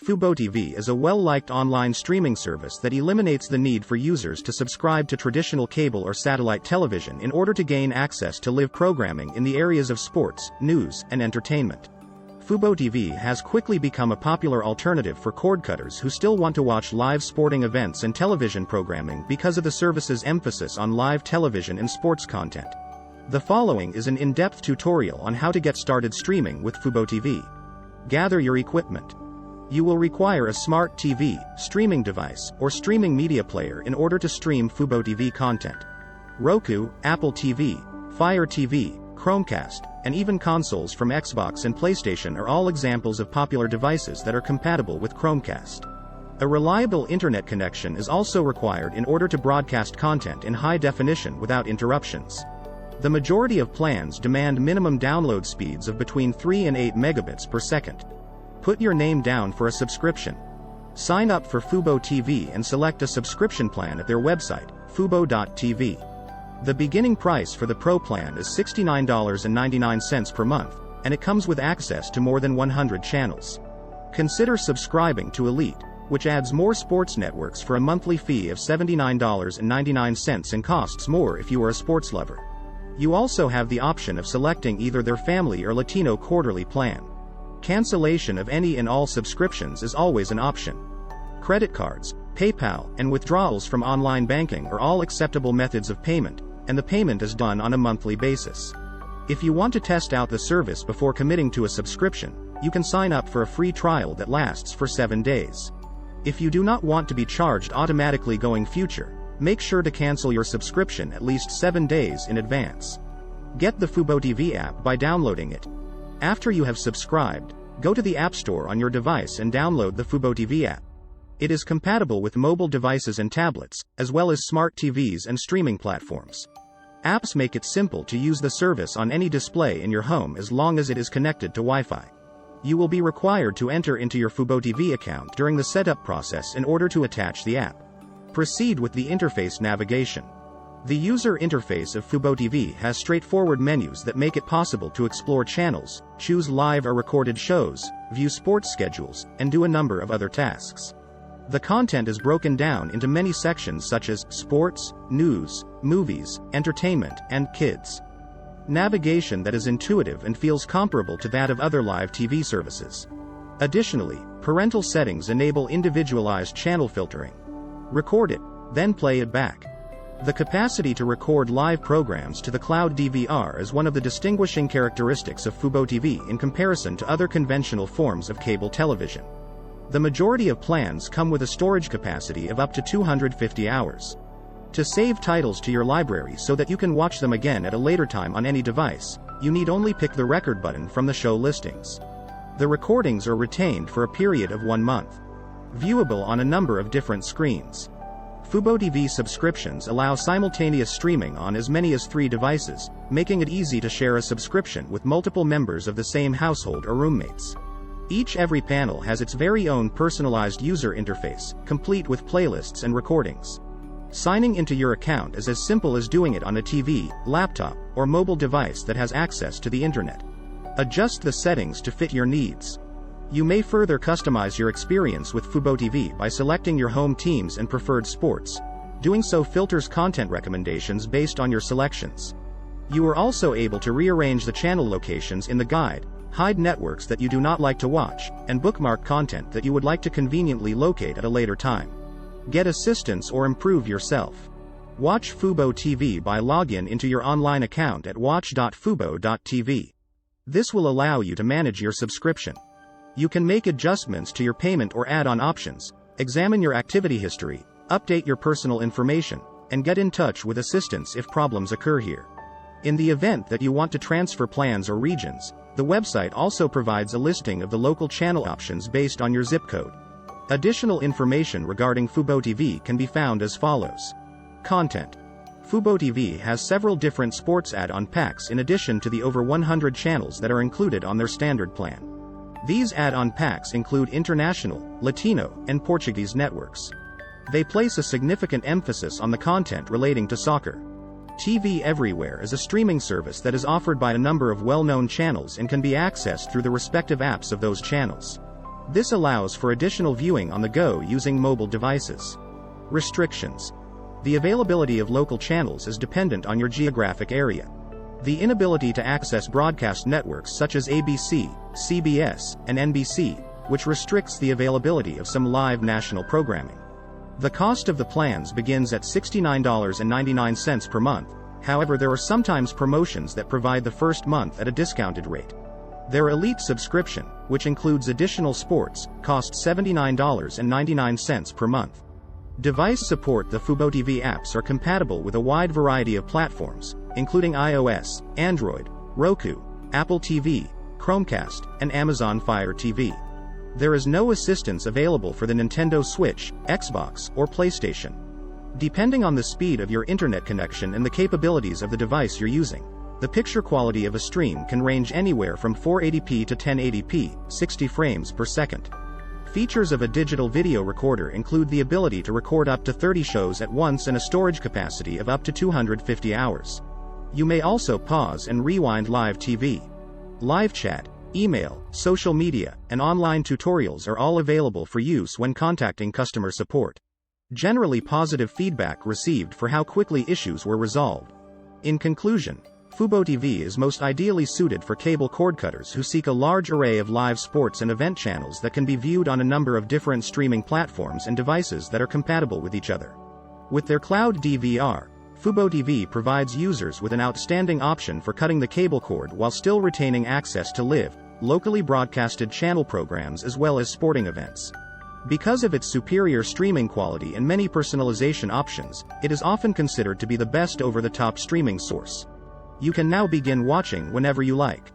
FuboTV is a well-liked online streaming service that eliminates the need for users to subscribe to traditional cable or satellite television in order to gain access to live programming in the areas of sports, news, and entertainment. FuboTV has quickly become a popular alternative for cord-cutters who still want to watch live sporting events and television programming because of the service's emphasis on live television and sports content. The following is an in-depth tutorial on how to get started streaming with FuboTV. Gather your equipment. You will require a smart TV, streaming device, or streaming media player in order to stream FuboTV content. Roku, Apple TV, Fire TV, Chromecast, and even consoles from Xbox and PlayStation are all examples of popular devices that are compatible with Chromecast. A reliable internet connection is also required in order to broadcast content in high definition without interruptions. The majority of plans demand minimum download speeds of between 3 and 8 megabits per second. Put your name down for a subscription. Sign up for FuboTV and select a subscription plan at their website, fubo.tv. The beginning price for the Pro plan is $69.99 per month, and it comes with access to more than 100 channels. Consider subscribing to Elite, which adds more sports networks for a monthly fee of $79.99 and costs more if you are a sports lover. You also have the option of selecting either their family or Latino quarterly plan. Cancellation of any and all subscriptions is always an option. Credit cards, PayPal, and withdrawals from online banking are all acceptable methods of payment, and the payment is done on a monthly basis. If you want to test out the service before committing to a subscription, you can sign up for a free trial that lasts for 7 days. If you do not want to be charged automatically going future, make sure to cancel your subscription at least 7 days in advance. Get the FuboTV app by downloading it. After you have subscribed, go to the App Store on your device and download the FuboTV app. It is compatible with mobile devices and tablets, as well as smart TVs and streaming platforms. Apps make it simple to use the service on any display in your home as long as it is connected to Wi-Fi. You will be required to enter into your FuboTV account during the setup process in order to attach the app. Proceed with the interface navigation. The user interface of FuboTV has straightforward menus that make it possible to explore channels, choose live or recorded shows, view sports schedules, and do a number of other tasks. The content is broken down into many sections such as sports, news, movies, entertainment, and kids. Navigation that is intuitive and feels comparable to that of other live TV services. Additionally, parental settings enable individualized channel filtering. Record it, then play it back. The capacity to record live programs to the Cloud DVR is one of the distinguishing characteristics of FuboTV in comparison to other conventional forms of cable television. The majority of plans come with a storage capacity of up to 250 hours. To save titles to your library so that you can watch them again at a later time on any device, you need only pick the record button from the show listings. The recordings are retained for a period of 1 month. Viewable on a number of different screens. FuboTV subscriptions allow simultaneous streaming on as many as 3 devices, making it easy to share a subscription with multiple members of the same household or roommates. Every panel has its very own personalized user interface, complete with playlists and recordings. Signing into your account is as simple as doing it on a TV, laptop, or mobile device that has access to the internet. Adjust the settings to fit your needs. You may further customize your experience with FuboTV by selecting your home teams and preferred sports. Doing so filters content recommendations based on your selections. You are also able to rearrange the channel locations in the guide, hide networks that you do not like to watch, and bookmark content that you would like to conveniently locate at a later time. Get assistance or improve yourself. Watch FuboTV by login into your online account at watch.fubo.tv. This will allow you to manage your subscription. You can make adjustments to your payment or add-on options, examine your activity history, update your personal information, and get in touch with assistance if problems occur here. In the event that you want to transfer plans or regions, the website also provides a listing of the local channel options based on your zip code. Additional information regarding FuboTV can be found as follows. Content. FuboTV has several different sports add-on packs in addition to the over 100 channels that are included on their standard plan. These add-on packs include international, Latino, and Portuguese networks. They place a significant emphasis on the content relating to soccer. TV Everywhere is a streaming service that is offered by a number of well-known channels and can be accessed through the respective apps of those channels. This allows for additional viewing on the go using mobile devices. Restrictions. The availability of local channels is dependent on your geographic area. The inability to access broadcast networks such as ABC, CBS, and NBC, which restricts the availability of some live national programming. The cost of the plans begins at $69.99 per month, however there are sometimes promotions that provide the first month at a discounted rate. Their Elite subscription, which includes additional sports, costs $79.99 per month. Device support. The FuboTV apps are compatible with a wide variety of platforms, including iOS, Android, Roku, Apple TV, Chromecast, and Amazon Fire TV. There is no assistance available for the Nintendo Switch, Xbox, or PlayStation. Depending on the speed of your internet connection and the capabilities of the device you're using, the picture quality of a stream can range anywhere from 480p to 1080p, 60 frames per second. Features of a digital video recorder include the ability to record up to 30 shows at once and a storage capacity of up to 250 hours. You may also pause and rewind live TV. Live chat, email, social media, and online tutorials are all available for use when contacting customer support. Generally positive feedback received for how quickly issues were resolved. In conclusion, FuboTV is most ideally suited for cable cord cutters who seek a large array of live sports and event channels that can be viewed on a number of different streaming platforms and devices that are compatible with each other. With their Cloud DVR, FuboTV provides users with an outstanding option for cutting the cable cord while still retaining access to live, locally broadcasted channel programs as well as sporting events. Because of its superior streaming quality and many personalization options, it is often considered to be the best over-the-top streaming source. You can now begin watching whenever you like.